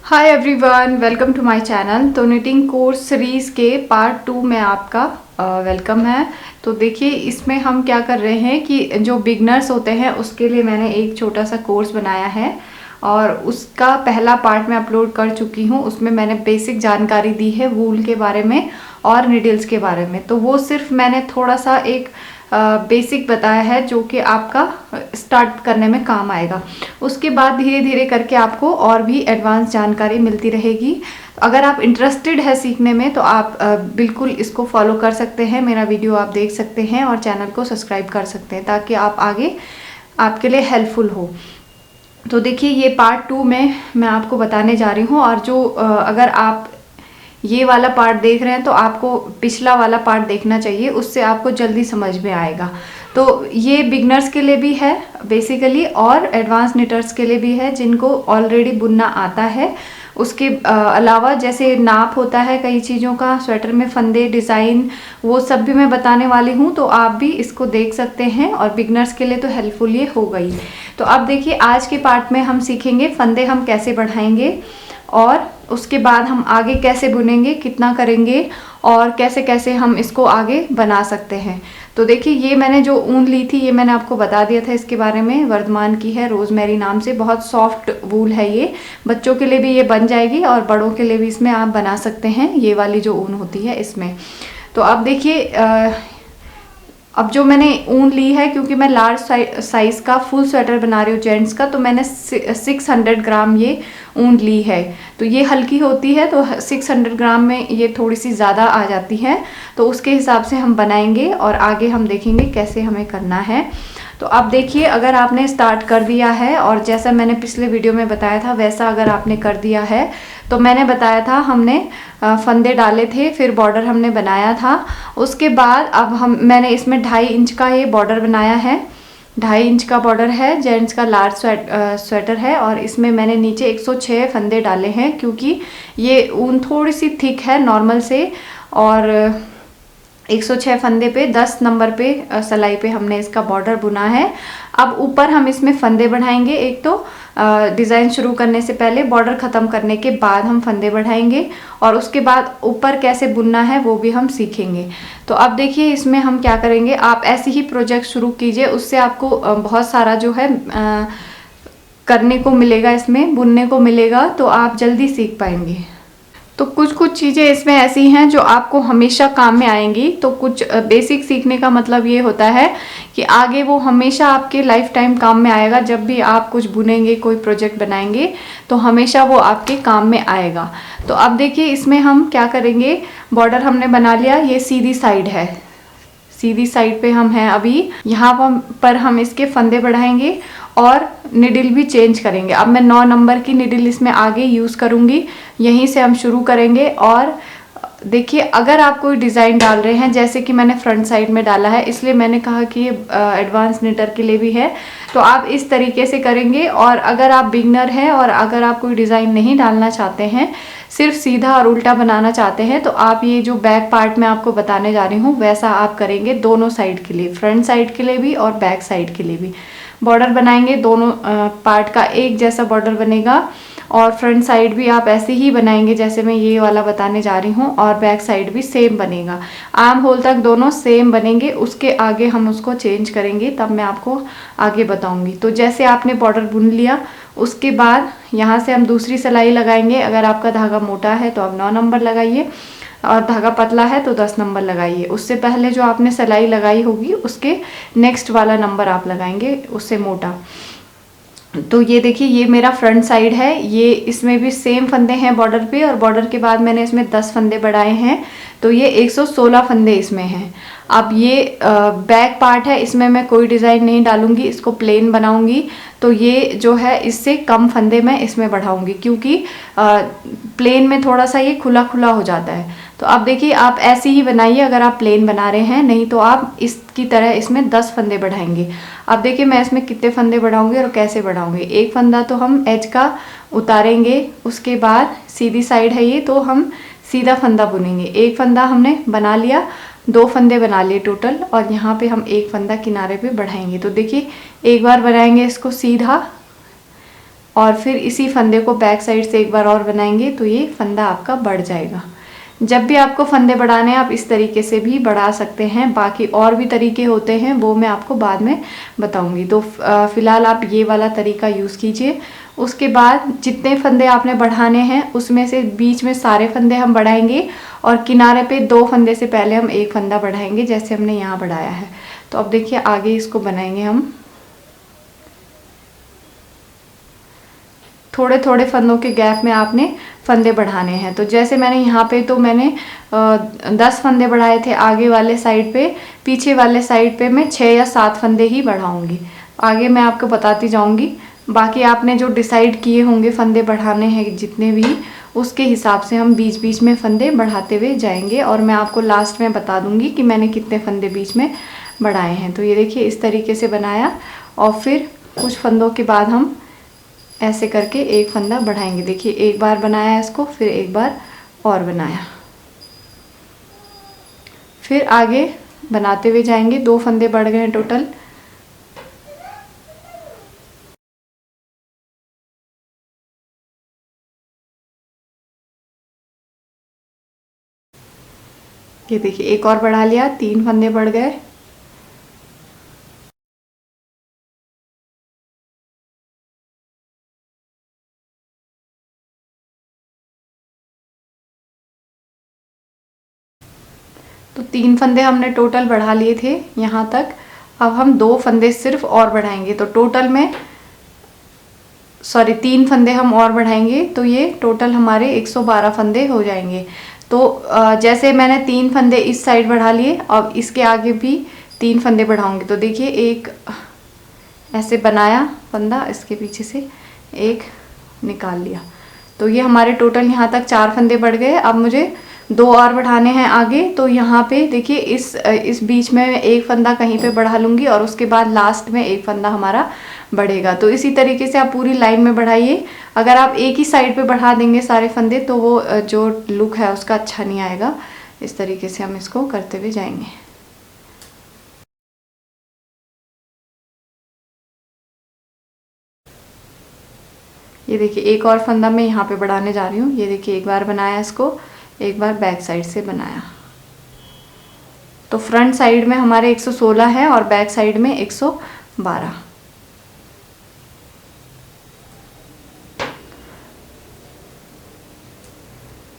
Hi everyone, welcome to my channel. तो knitting course series के part 2 में आपका वेलकम है। तो देखिए, इसमें हम क्या कर रहे हैं कि जो बिगनर्स होते हैं उसके लिए मैंने एक छोटा सा कोर्स बनाया है और उसका पहला पार्ट मैं अपलोड कर चुकी हूँ। उसमें मैंने बेसिक जानकारी दी है वूल के बारे में और निडल्स के बारे में। तो वो सिर्फ मैंने थोड़ा सा एक बेसिक बताया है जो कि आपका स्टार्ट करने में काम आएगा। उसके बाद धीरे धीरे करके आपको और भी एडवांस जानकारी मिलती रहेगी। अगर आप इंटरेस्टेड है सीखने में तो आप बिल्कुल इसको फॉलो कर सकते हैं, मेरा वीडियो आप देख सकते हैं और चैनल को सब्सक्राइब कर सकते हैं ताकि आप आगे आपके लिए हेल्पफुल हो। तो देखिए, ये पार्ट 2 में मैं आपको बताने जा रही हूँ। और जो अगर आप ये वाला पार्ट देख रहे हैं तो आपको पिछला वाला पार्ट देखना चाहिए, उससे आपको जल्दी समझ में आएगा। तो ये बिगनर्स के लिए भी है बेसिकली और एडवांस निटर्स के लिए भी है जिनको ऑलरेडी बुनना आता है। उसके अलावा जैसे नाप होता है कई चीज़ों का, स्वेटर में फंदे, डिज़ाइन, वो सब भी मैं बताने वाली हूँ। तो आप भी इसको देख सकते हैं और बिगनर्स के लिए तो हेल्पफुल ये हो गई। तो अब देखिए, आज के पार्ट में हम सीखेंगे फंदे हम कैसे बढ़ाएंगे और उसके बाद हम आगे कैसे बुनेंगे, कितना करेंगे और कैसे कैसे हम इसको आगे बना सकते हैं। तो देखिए, ये मैंने जो ऊन ली थी ये मैंने आपको बता दिया था इसके बारे में। वर्धमान की है, रोजमेरी नाम से। बहुत सॉफ्ट वूल है ये, बच्चों के लिए भी ये बन जाएगी और बड़ों के लिए भी इसमें आप बना सकते हैं, ये वाली जो ऊन होती है इसमें। तो अब देखिए, अब जो मैंने ऊन ली है, क्योंकि मैं लार्ज साइज का फुल स्वेटर बना रही हूँ जेंट्स का, तो मैंने 600 ग्राम ये ऊन ली है। तो ये हल्की होती है तो 600 ग्राम में ये थोड़ी सी ज़्यादा आ जाती है। तो उसके हिसाब से हम बनाएंगे और आगे हम देखेंगे कैसे हमें करना है। तो अब देखिए, अगर आपने स्टार्ट कर दिया है और जैसा मैंने पिछले वीडियो में बताया था वैसा अगर आपने कर दिया है, तो मैंने बताया था हमने फंदे डाले थे, फिर बॉर्डर हमने बनाया था। उसके बाद अब मैंने इसमें 2.5 इंच का ये बॉर्डर बनाया है। 2.5 इंच का बॉर्डर है, जेंट्स का लार्ज स्वेटर है और इसमें मैंने नीचे 106 फंदे डाले हैं क्योंकि ये ऊन थोड़ी सी थिक है नॉर्मल से। और 106 फंदे पे 10 नंबर पे सिलाई पे हमने इसका बॉर्डर बुना है। अब ऊपर हम इसमें फंदे बढ़ाएंगे। एक तो डिज़ाइन शुरू करने से पहले, बॉर्डर ख़त्म करने के बाद हम फंदे बढ़ाएंगे और उसके बाद ऊपर कैसे बुनना है वो भी हम सीखेंगे। तो अब देखिए, इसमें हम क्या करेंगे, आप ऐसे ही प्रोजेक्ट शुरू कीजिए, उससे आपको बहुत सारा जो है करने को मिलेगा, इसमें बुनने को मिलेगा, तो आप जल्दी सीख पाएंगे। तो कुछ कुछ चीज़ें इसमें ऐसी हैं जो आपको हमेशा काम में आएंगी। तो कुछ बेसिक सीखने का मतलब ये होता है कि आगे वो हमेशा आपके लाइफ टाइम काम में आएगा। जब भी आप कुछ बुनेंगे, कोई प्रोजेक्ट बनाएंगे, तो हमेशा वो आपके काम में आएगा। तो अब देखिए, इसमें हम क्या करेंगे, बॉर्डर हमने बना लिया, ये सीधी साइड है, सीधी साइड पे हम हैं अभी। यहाँ पर हम इसके फंदे बढ़ाएंगे और निडल भी चेंज करेंगे। अब मैं 9 नंबर की निडल इसमें आगे यूज़ करूँगी, यहीं से हम शुरू करेंगे। और देखिए, अगर आप कोई डिज़ाइन डाल रहे हैं, जैसे कि मैंने फ्रंट साइड में डाला है, इसलिए मैंने कहा कि ये एडवांस निटर के लिए भी है, तो आप इस तरीके से करेंगे। और अगर आप बिगनर हैं और अगर आप कोई डिज़ाइन नहीं डालना चाहते हैं, सिर्फ सीधा और उल्टा बनाना चाहते हैं, तो आप ये जो बैक पार्ट में आपको बताने जा रही हूँ वैसा आप करेंगे दोनों साइड के लिए, फ्रंट साइड के लिए भी और बैक साइड के लिए भी। बॉर्डर बनाएंगे, दोनों पार्ट का एक जैसा बॉर्डर बनेगा और फ्रंट साइड भी आप ऐसे ही बनाएंगे जैसे मैं ये वाला बताने जा रही हूँ, और बैक साइड भी सेम बनेगा। आर्म होल तक दोनों सेम बनेंगे, उसके आगे हम उसको चेंज करेंगे, तब मैं आपको आगे बताऊंगी। तो जैसे आपने बॉर्डर बुन लिया, उसके बाद यहाँ से हम दूसरी सिलाई लगाएंगे। अगर आपका धागा मोटा है तो आप 9 नंबर लगाइए और धागा पतला है तो 10 नंबर लगाइए। उससे पहले जो आपने सिलाई लगाई होगी उसके नेक्स्ट वाला नंबर आप लगाएंगे, उससे मोटा। तो ये देखिए, ये मेरा फ्रंट साइड है, ये इसमें भी सेम फंदे हैं बॉर्डर पे, और बॉर्डर के बाद मैंने इसमें 10 फंदे बढ़ाए हैं, तो ये 116 फंदे इसमें हैं। अब ये बैक पार्ट है, इसमें मैं कोई डिज़ाइन नहीं डालूंगी, इसको प्लेन बनाऊंगी। तो ये जो है इससे कम फंदे मैं इसमें बढ़ाऊंगी क्योंकि प्लेन में थोड़ा सा ये खुला खुला हो जाता है। तो अब देखिए, आप ऐसे ही बनाइए अगर आप प्लेन बना रहे हैं, नहीं तो आप इसकी तरह इसमें 10 फंदे बढ़ाएंगे। अब देखिए, मैं इसमें कितने फंदे बढ़ाऊंगी और कैसे बढ़ाऊंगी। एक फंदा तो हम एज का उतारेंगे, उसके बाद सीधी साइड है ये, तो हम सीधा फंदा बुनेंगे। एक फंदा हमने बना लिया, 2 फंदे बना लिए टोटल, और यहाँ पे हम एक फंदा किनारे पे बढ़ाएंगे। तो देखिए, एक बार बनाएंगे इसको सीधा, और फिर इसी फंदे को बैक साइड से एक बार और बनाएंगे तो ये फंदा आपका बढ़ जाएगा। जब भी आपको फंदे बढ़ाने हैं आप इस तरीके से भी बढ़ा सकते हैं, बाकी और भी तरीके होते हैं वो मैं आपको बाद में बताऊंगी। तो फिलहाल आप ये वाला तरीका यूज़ कीजिए। उसके बाद जितने फंदे आपने बढ़ाने हैं उसमें से बीच में सारे फंदे हम बढ़ाएंगे और किनारे पे 2 फंदे से पहले हम एक फंदा बढ़ाएंगे जैसे हमने यहाँ बढ़ाया है। तो अब देखिए आगे इसको बनाएंगे हम। थोड़े थोड़े फंदों के गैप में आपने फंदे बढ़ाने हैं। तो जैसे मैंने यहाँ पे तो मैंने 10 फंदे बढ़ाए थे आगे वाले साइड पे, पीछे वाले साइड पे मैं 6 या 7 फंदे ही बढ़ाऊंगी। आगे मैं आपको बताती जाऊंगी। बाकी आपने जो डिसाइड किए होंगे फंदे बढ़ाने हैं जितने भी, उसके हिसाब से हम बीच बीच में फंदे बढ़ाते हुए जाएंगे और मैं आपको लास्ट में बता दूंगी कि मैंने कितने फंदे बीच में बढ़ाए हैं। तो ये देखिए इस तरीके से बनाया और फिर कुछ फंदों के बाद हम ऐसे करके एक फंदा बढ़ाएंगे। देखिए एक बार बनाया इसको, फिर एक बार और बनाया, फिर आगे बनाते हुए जाएंगे। 2 फंदे बढ़ गए हैं टोटल। ये देखिए एक और बढ़ा लिया, 3 फंदे बढ़ गए। तो 3 फंदे हमने टोटल बढ़ा लिए थे यहाँ तक। अब हम 2 फंदे सिर्फ और बढ़ाएंगे तो टोटल में 3 फंदे हम और बढ़ाएंगे तो ये टोटल हमारे 112 फंदे हो जाएंगे। तो जैसे मैंने 3 फंदे इस साइड बढ़ा लिए, अब इसके आगे भी 3 फंदे बढ़ाऊंगी। तो देखिए एक ऐसे बनाया फंदा, इसके पीछे से एक निकाल लिया। तो ये हमारे टोटल यहाँ तक 4 फंदे बढ़ गए। अब मुझे 2 और बढ़ाने हैं आगे। तो यहाँ पे देखिए इस बीच में एक फंदा कहीं पे बढ़ा लूँगी और उसके बाद लास्ट में एक फंदा हमारा बढ़ेगा। तो इसी तरीके से आप पूरी लाइन में बढ़ाइए। अगर आप एक ही साइड पे बढ़ा देंगे सारे फंदे तो वो जो लुक है उसका अच्छा नहीं आएगा। इस तरीके से हम इसको करते हुए जाएंगे। ये देखिए एक और फंदा मैं यहाँ पे बढ़ाने जा रही हूँ। ये देखिए एक बार बनाया इसको, एक बार बैक साइड से बनाया। तो फ्रंट साइड में हमारे 116 है और बैक साइड में 112।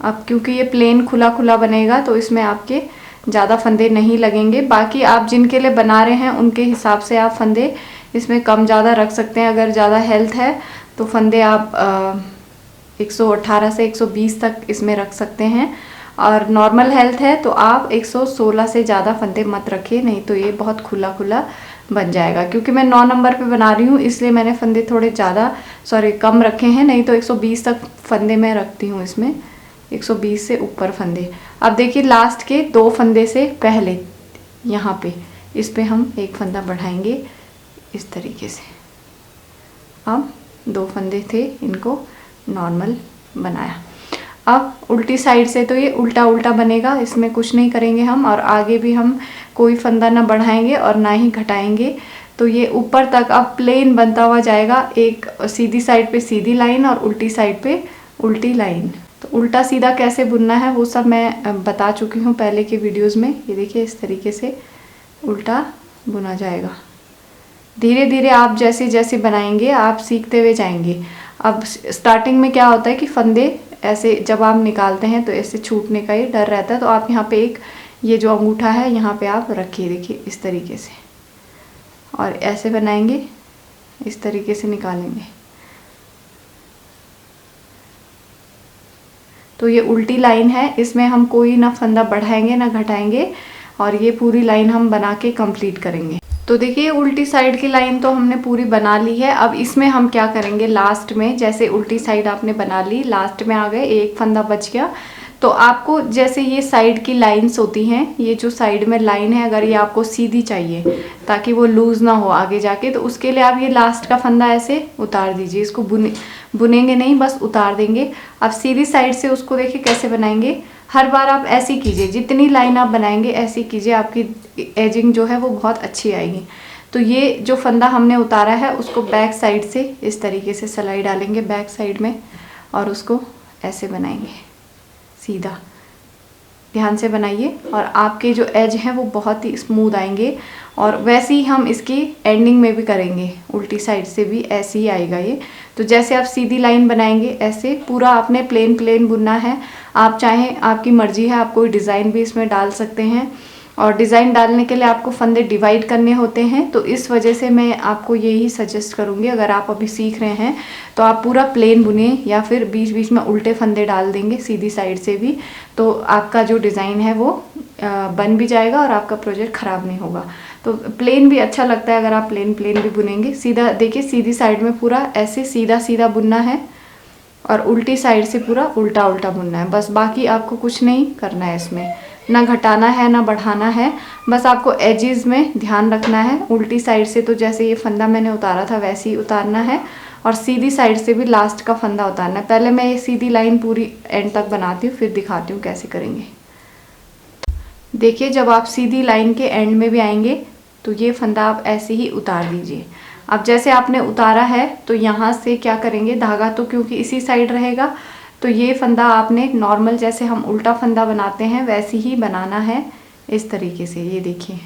अब क्योंकि ये प्लेन खुला खुला बनेगा तो इसमें आपके ज़्यादा फंदे नहीं लगेंगे। बाकी आप जिनके लिए बना रहे हैं उनके हिसाब से आप फंदे इसमें कम ज़्यादा रख सकते हैं। अगर ज़्यादा हेल्थ है तो फंदे आप 118 से 120 तक इसमें रख सकते हैं, और नॉर्मल हेल्थ है तो आप 116 से ज़्यादा फंदे मत रखिए, नहीं तो ये बहुत खुला खुला बन जाएगा। क्योंकि मैं 9 नंबर पे बना रही हूँ इसलिए मैंने फंदे थोड़े ज़्यादा कम रखे हैं, नहीं तो 120 तक फंदे मैं रखती हूँ इसमें, 120 से ऊपर फंदे। अब देखिए लास्ट के 2 फंदे से पहले यहाँ पे इस पे हम एक फंदा बढ़ाएंगे इस तरीके से। अब 2 फंदे थे, इनको नॉर्मल बनाया। अब उल्टी साइड से तो ये उल्टा उल्टा बनेगा, इसमें कुछ नहीं करेंगे हम, और आगे भी हम कोई फंदा ना बढ़ाएंगे और ना ही घटाएंगे। तो ये ऊपर तक अब प्लेन बनता हुआ जाएगा, एक सीधी साइड पे सीधी लाइन और उल्टी साइड पे उल्टी लाइन। तो उल्टा सीधा कैसे बुनना है वो सब मैं बता चुकी हूँ पहले के वीडियोज़ में। ये देखिए इस तरीके से उल्टा बुना जाएगा। धीरे धीरे आप जैसे जैसे बनाएंगे आप सीखते हुए जाएंगे। अब स्टार्टिंग में क्या होता है कि फंदे ऐसे जब आप निकालते हैं तो ऐसे छूटने का ही डर रहता है, तो आप यहाँ पे एक ये जो अंगूठा है यहाँ पे आप रखिए, देखिए इस तरीके से, और ऐसे बनाएंगे, इस तरीके से निकालेंगे। तो ये उल्टी लाइन है, इसमें हम कोई ना फंदा बढ़ाएंगे ना घटाएंगे, और ये पूरी लाइन हम बना के कंप्लीट करेंगे। तो देखिए उल्टी साइड की लाइन तो हमने पूरी बना ली है। अब इसमें हम क्या करेंगे, लास्ट में जैसे उल्टी साइड आपने बना ली, लास्ट में आ गए, एक फंदा बच गया, तो आपको जैसे ये साइड की लाइंस होती हैं, ये जो साइड में लाइन है अगर ये आपको सीधी चाहिए ताकि वो लूज़ ना हो आगे जाके, तो उसके लिए आप ये लास्ट का फंदा ऐसे उतार दीजिए। इसको बुनेंगे नहीं, बस उतार देंगे। अब सीधी साइड से उसको देखिए कैसे बनाएंगे। हर बार आप ऐसे कीजिए, जितनी लाइन आप बनाएंगे ऐसे कीजिए, आपकी एजिंग जो है वो बहुत अच्छी आएगी। तो ये जो फंदा हमने उतारा है उसको बैक साइड से इस तरीके से सिलाई डालेंगे बैक साइड में और उसको ऐसे बनाएंगे सीधा। ध्यान से बनाइए और आपके जो एज हैं वो बहुत ही स्मूथ आएंगे। और वैसे ही हम इसकी एंडिंग में भी करेंगे, उल्टी साइड से भी ऐसे ही आएगा ये। तो जैसे आप सीधी लाइन बनाएंगे ऐसे पूरा आपने प्लेन प्लेन बुनना है। आप चाहें, आपकी मर्जी है, आप कोई डिज़ाइन भी इसमें डाल सकते हैं। और डिज़ाइन डालने के लिए आपको फंदे डिवाइड करने होते हैं, तो इस वजह से मैं आपको यही सजेस्ट करूँगी, अगर आप अभी सीख रहे हैं तो आप पूरा प्लेन बुने या फिर बीच बीच में उल्टे फंदे डाल देंगे सीधी साइड से भी, तो आपका जो डिज़ाइन है वो बन भी जाएगा और आपका प्रोजेक्ट ख़राब नहीं होगा। तो प्लेन भी अच्छा लगता है अगर आप प्लेन प्लेन भी बुनेंगे। सीधा देखिए, सीधी साइड में पूरा ऐसे सीधा सीधा बुनना है और उल्टी साइड से पूरा उल्टा उल्टा बुनना है, बस। बाकी आपको कुछ नहीं करना है इसमें, ना घटाना है ना बढ़ाना है, बस आपको एजेस में ध्यान रखना है। उल्टी साइड से तो जैसे ये फंदा मैंने उतारा था वैसे ही उतारना है और सीधी साइड से भी लास्ट का फंदा उतारना है। पहले मैं ये सीधी लाइन पूरी एंड तक बनाती हूँ, फिर दिखाती हूँ कैसे करेंगे। देखिए, जब आप सीधी लाइन के एंड में भी आएंगे तो ये फंदा आप ऐसे ही उतार दीजिए। अब जैसे आपने उतारा है तो यहाँ से क्या करेंगे, धागा तो क्योंकि इसी साइड रहेगा, तो ये फंदा आपने नॉर्मल जैसे हम उल्टा फंदा बनाते हैं वैसे ही बनाना है इस तरीके से। ये देखिए,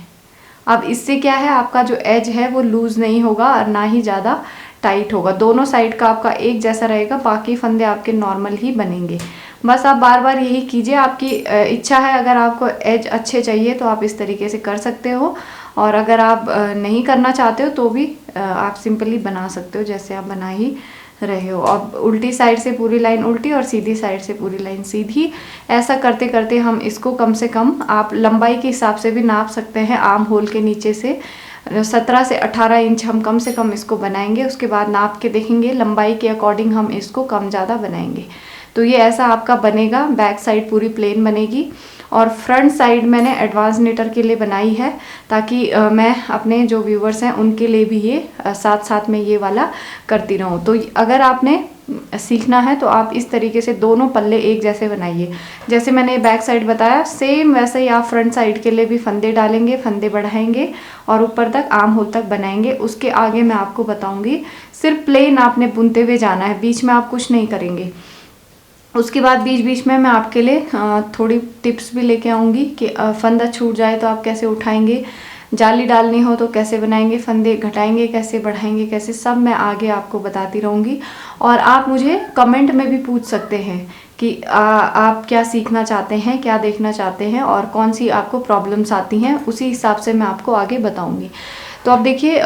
अब इससे क्या है, आपका जो एज है वो लूज नहीं होगा और ना ही ज़्यादा टाइट होगा। दोनों साइड का आपका एक जैसा रहेगा, बाकी फंदे आपके नॉर्मल ही बनेंगे। बस आप बार बार यही कीजिए। आपकी इच्छा है, अगर आपको एज अच्छे चाहिए तो आप इस तरीके से कर सकते हो, और अगर आप नहीं करना चाहते हो तो भी आप सिंपली बना सकते हो जैसे आप बना ही रहे हो। अब उल्टी साइड से पूरी लाइन उल्टी और सीधी साइड से पूरी लाइन सीधी, ऐसा करते करते हम इसको कम से कम, आप लंबाई के हिसाब से भी नाप सकते हैं। आर्म होल के नीचे से 17 से 18 इंच हम कम से कम इसको बनाएंगे। उसके बाद नाप के देखेंगे, लंबाई के अकॉर्डिंग हम इसको कम ज़्यादा बनाएंगे। तो ये ऐसा आपका बनेगा। बैक साइड पूरी प्लेन बनेगी और फ्रंट साइड मैंने एडवांस निटर के लिए बनाई है, ताकि मैं अपने जो व्यूवर्स हैं उनके लिए भी ये साथ साथ में ये वाला करती रहूँ। तो अगर आपने सीखना है तो आप इस तरीके से दोनों पल्ले एक जैसे बनाइए। जैसे मैंने बैक साइड बताया सेम वैसे ही आप फ्रंट साइड के लिए भी फंदे डालेंगे, फंदे बढ़ाएंगे और ऊपर तक आर्म होल तक बनाएंगे। उसके आगे मैं आपको बताऊंगी, सिर्फ प्लेन आपने बुनते हुए जाना है, बीच में आप कुछ नहीं करेंगे। उसके बाद बीच बीच में मैं आपके लिए थोड़ी टिप्स भी लेके आऊँगी कि फंदा छूट जाए तो आप कैसे उठाएंगे, जाली डालनी हो तो कैसे बनाएंगे, फंदे घटाएंगे कैसे, बढ़ाएंगे कैसे, सब मैं आगे आपको बताती रहूँगी। और आप मुझे कमेंट में भी पूछ सकते हैं कि आप क्या सीखना चाहते हैं, क्या देखना चाहते हैं और कौन सी आपको प्रॉब्लम्स आती हैं, उसी हिसाब से मैं आपको आगे बताऊँगी। तो अब देखिए,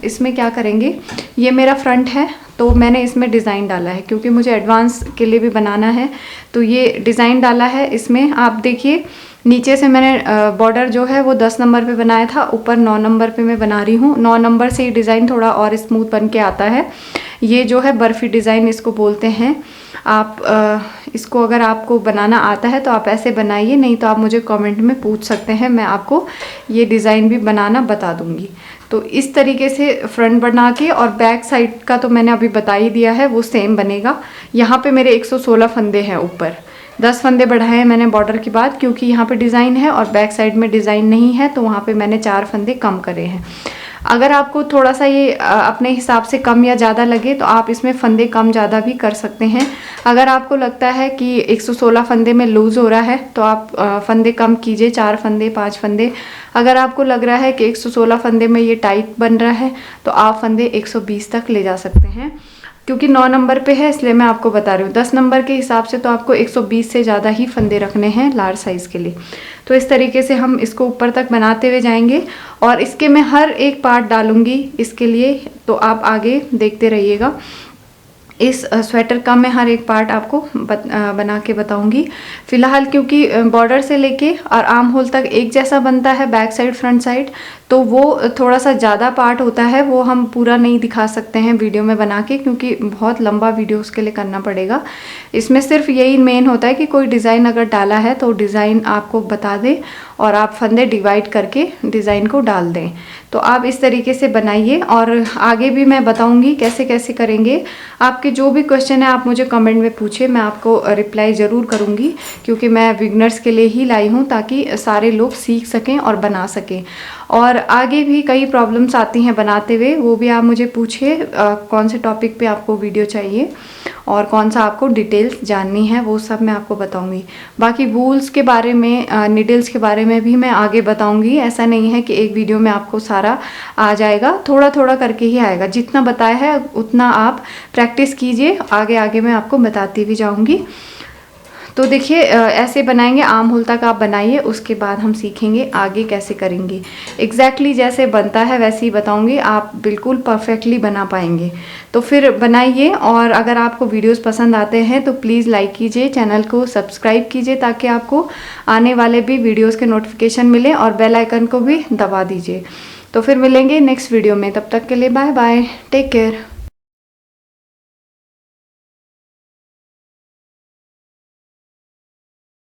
इसमें क्या करेंगे, ये मेरा फ्रंट है तो मैंने इसमें डिज़ाइन डाला है क्योंकि मुझे एडवांस के लिए भी बनाना है, तो ये डिज़ाइन डाला है। इसमें आप देखिए, नीचे से मैंने बॉर्डर जो है वो 10 नंबर पे बनाया था, ऊपर 9 नंबर पे मैं बना रही हूँ। 9 नंबर से ये डिज़ाइन थोड़ा और स्मूथ बन के आता है। ये जो है बर्फ़ी डिज़ाइन इसको बोलते हैं। आप इसको अगर आपको बनाना आता है तो आप ऐसे बनाइए, नहीं तो आप मुझे कमेंट में पूछ सकते हैं, मैं आपको ये डिज़ाइन भी बनाना बता दूँगी। तो इस तरीके से फ्रंट बना के, और बैक साइड का तो मैंने अभी बता ही दिया है, वो सेम बनेगा। यहाँ पे मेरे 116 फंदे हैं, ऊपर 10 फंदे बढ़ाए हैं मैंने बॉर्डर के बाद, क्योंकि यहाँ पे डिज़ाइन है और बैक साइड में डिज़ाइन नहीं है, तो वहाँ पे मैंने 4 फंदे कम करे हैं। अगर आपको थोड़ा सा ये अपने हिसाब से कम या ज़्यादा लगे तो आप इसमें फंदे कम ज़्यादा भी कर सकते हैं। अगर आपको लगता है कि 116 फंदे में लूज़ हो रहा है तो आप फंदे कम कीजिए, 4 फंदे 5 फंदे। अगर आपको लग रहा है कि 116 फंदे में ये टाइट बन रहा है तो आप फंदे 120 तक ले जा सकते हैं। क्योंकि 9 नंबर पे है इसलिए मैं आपको बता रही हूँ। 10 नंबर के हिसाब से तो आपको 120 से ज़्यादा ही फंदे रखने हैं लार्ज साइज़ के लिए। तो इस तरीके से हम इसको ऊपर तक बनाते हुए जाएंगे और इसके मैं हर एक पार्ट डालूंगी इसके लिए, तो आप आगे देखते रहिएगा। इस स्वेटर का मैं हर एक पार्ट आपको बना के बताऊंगी। फिलहाल क्योंकि बॉर्डर से लेके और आर्म होल तक एक जैसा बनता है, बैक साइड फ्रंट साइड, तो वो थोड़ा सा ज़्यादा पार्ट होता है, वो हम पूरा नहीं दिखा सकते हैं वीडियो में बना के, क्योंकि बहुत लंबा वीडियो उसके लिए करना पड़ेगा। इसमें सिर्फ यही मेन होता है कि कोई डिज़ाइन अगर डाला है तो डिज़ाइन आपको बता दे और आप फंदे डिवाइड करके डिज़ाइन को डाल दें। तो आप इस तरीके से बनाइए और आगे भी मैं बताऊंगी कैसे कैसे करेंगे। आपके जो भी क्वेश्चन है आप मुझे कमेंट में पूछिए, मैं आपको रिप्लाई ज़रूर करूंगी, क्योंकि मैं बिगनर्स के लिए ही लाई हूँ ताकि सारे लोग सीख सकें और बना सकें। और आगे भी कई प्रॉब्लम्स आती हैं बनाते हुए, वो भी आप मुझे पूछिए कौन से टॉपिक पे आपको वीडियो चाहिए और कौन सा आपको डिटेल्स जाननी है, वो सब मैं आपको बताऊंगी। बाकी वूल्स के बारे में, नीडल्स के बारे में भी मैं आगे बताऊंगी। ऐसा नहीं है कि एक वीडियो में आपको सारा आ जाएगा, थोड़ा थोड़ा करके ही आएगा। जितना बताया है उतना आप प्रैक्टिस कीजिए, आगे आगे मैं आपको बताती भी जाऊंगी। तो देखिए ऐसे बनाएंगे, आम होल तक आप बनाइए, उसके बाद हम सीखेंगे आगे कैसे करेंगे। एग्जैक्टली जैसे बनता है वैसे ही बताऊंगी, आप बिल्कुल परफेक्टली बना पाएंगे। तो फिर बनाइए, और अगर आपको वीडियोस पसंद आते हैं तो प्लीज़ लाइक कीजिए, चैनल को सब्सक्राइब कीजिए ताकि आपको आने वाले भी वीडियोज़ के नोटिफिकेशन मिले, और बेल आइकन को भी दबा दीजिए। तो फिर मिलेंगे नेक्स्ट वीडियो में, तब तक के लिए बाय बाय, टेक केयर।